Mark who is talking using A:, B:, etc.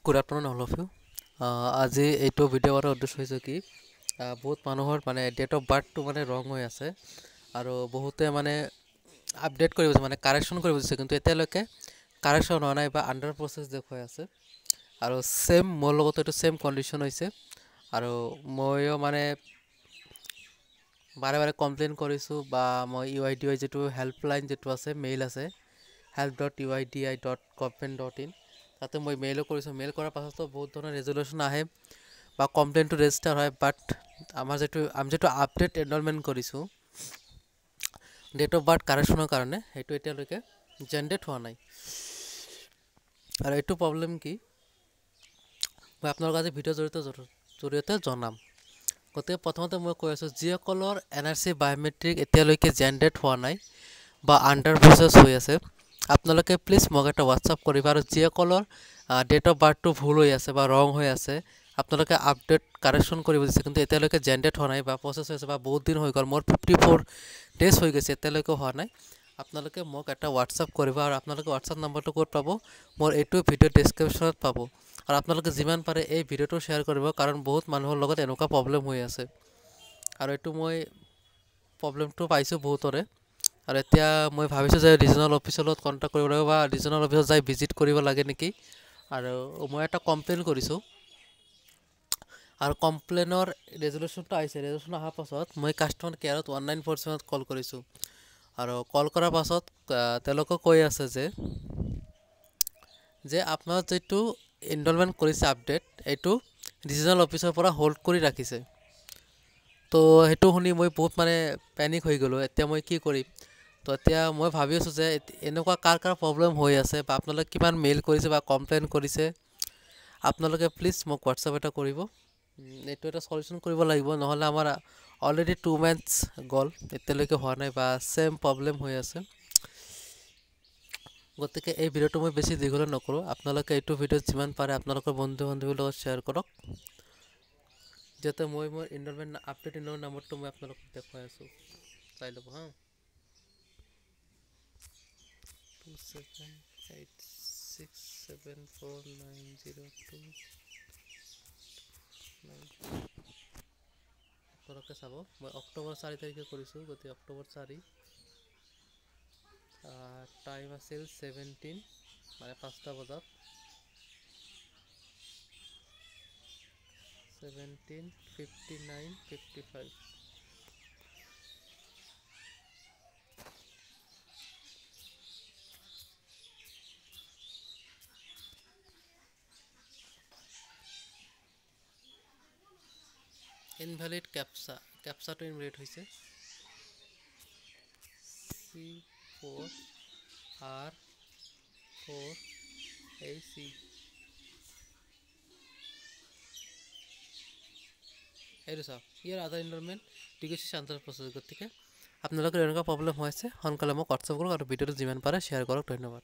A: good afternoon all of you আজি এইটো video' কৰাৰ উদ্দেশ্য হৈছে কি বহুত মানুহৰ মানে ডেট অফ বাৰ্থটো মানে ৰং হৈ আছে আৰু বহুতে মানে আপডেট কৰিব মানে কাৰেকশ্যন কৰিব দিছে কিন্তু এতিয়ালৈকে কাৰেকশ্যন হোৱা নাই বা আণ্ডাৰ প্ৰচেছ দেখুৱাই আছে আৰু ছেম মোৰ লগতো এইটো ছেম কণ্ডিশ্যন হৈছে আৰু ময়ো মানে বাৰে বাৰে কমপ্লেইন কৰিছোঁ বা মই UIDAI যিটো হেল্পলাইন যিটো আছে মেইল আছে help.uidi.government.in তাতে মই মেইলো কৰিছোঁ মেইল কৰাৰ পাছতো বহুত ধৰণৰ ৰেজুলেশ্যন আহে বা কমপ্লেইনটো ৰেজিষ্টাৰ হয় বাট আমি যিটো আপডেট এনৰলমেণ্ট কৰিছোঁ ডেট অফ বাৰ্থ কাৰেকশ্যনৰ কাৰণে সেইটো এতিয়ালৈকে জেনেৰেট হোৱা নাই আৰু এইটো প্ৰব্লেম কি মই আপোনালোকক আজি ভিডিঅ'ৰ জৰিয়তে জনাম গতিকে প্ৰথমতে মই কৈ আছোঁ যিসকলৰ NRC বায়'মেট্ৰিক এতিয়ালৈকে জেনেৰেট হোৱা নাই বা আণ্ডাৰ প্ৰচেছ হৈ আছে আপোনালোকে প্লিজ মোক এটা হোৱাটছআপ কৰিব আৰু যিসকলৰ ডেট অফ বাৰ্থটো ভুল হৈ আছে বা ৰং হৈ আছে আপোনালোকে আপডেট কাৰেকশ্যন কৰিব দিছে কিন্তু এতিয়ালৈকে জেনেৰেট হোৱা নাই বা প্ৰচেছ হৈ আছে বা বহুত দিন হৈ গ'ল মোৰ 54 ডেজ হৈ গৈছে এতিয়ালৈকে হোৱা নাই আপোনালোকে মোক এটা হোৱাটছআপ কৰিব আৰু আপোনালোকে হোৱাটছআপ নম্বৰটো ক'ত পাব মোৰ এইটো ভিডিঅ' ডেছক্ৰিপশ্যনত পাব আৰু আপোনালোকে যিমান পাৰে এই ভিডিঅ'টো শ্বেয়াৰ কৰিব কাৰণ বহুত মানুহৰ লগত এনেকুৱা প্ৰব্লেম হৈ আছে আৰু এইটো মই প্ৰব্লেমটো পাইছোঁ বহুতৰে আৰু এতিয়া মই ভাবিছোঁ যে ৰিজনেল অফিচৰ লগত কণ্টেক্ট কৰিব লাগিব বা ৰিজনেল অফিচত যাই ভিজিট কৰিব লাগে নেকি আৰু মই এটা কমপ্লেইন কৰিছোঁ আৰু কমপ্লেইনৰ ৰেজুলেশ্যনটো আহিছে ৰেজুলেশ্যন অহাৰ পাছত মই কাষ্টমাৰ কেয়াৰত 1947ত কল কৰিছোঁ আৰু কল কৰাৰ পাছত তেওঁলোকে কৈ আছে যে আপোনাৰ যিটো এনৰলমেণ্ট কৰিছে আপডেট এইটো ৰিজনেল অফিচৰ পৰা হোল্ড কৰি ৰাখিছে তো সেইটো শুনি মই বহুত মানে পেনিক হৈ গ'লোঁ এতিয়া মই কি কৰিম তো এতিয়া মই ভাবি আছোঁ যে এনেকুৱা কাৰ প্ৰব্লেম হৈ আছে বা আপোনালোকে কিমান মেইল কৰিছে বা কমপ্লেইন কৰিছে আপোনালোকে প্লিজ মোক হোৱাটছআপ এটা কৰিব এইটো এটা সলিউশ্যন কৰিব লাগিব নহ'লে আমাৰ অলৰেডি 2 months গ'ল এতিয়ালৈকে হোৱা নাই বা ছেম প্ৰব্লেম হৈ আছে গতিকে এই ভিডিঅ'টো মই বেছি দীঘলীয়া নকৰোঁ আপোনালোকে এইটো ভিডিঅ'ত যিমান পাৰে আপোনালোকৰ বন্ধু বান্ধৱীৰ লগত শ্বেয়াৰ কৰক যাতে মই মোৰ এনৰলমেণ্ট আপডেট এনৰলমেণ্ট নম্বৰটো মই আপোনালোকক দেখুৱাই আছোঁ চাই ল'ব হা 2786749029 আপোনালোকে চাব মই অক্টোবৰ 4 তাৰিখে কৰিছোঁ গতিকে অক্টোবৰ 4 টাইম আছিল 17 মানে 5টা বজাত 17:59:55 ইনভ্যালিড ক্যাপচাটো ইনভ্যালিড হৈছে C4R4AC এইটো চাওক ইয়াৰ আধাৰ এনৰলমেণ্ট ডিগ্ৰী আণ্ডাৰ প্ৰচেছ গতিকে আপোনালোকৰ এনেকুৱা প্ৰব্লেম হৈ আছে সোনকালে মোক হোৱাটছআপ কৰক আৰু ভিডিঅ'টো যিমান পাৰে শ্বেয়াৰ কৰক ধন্যবাদ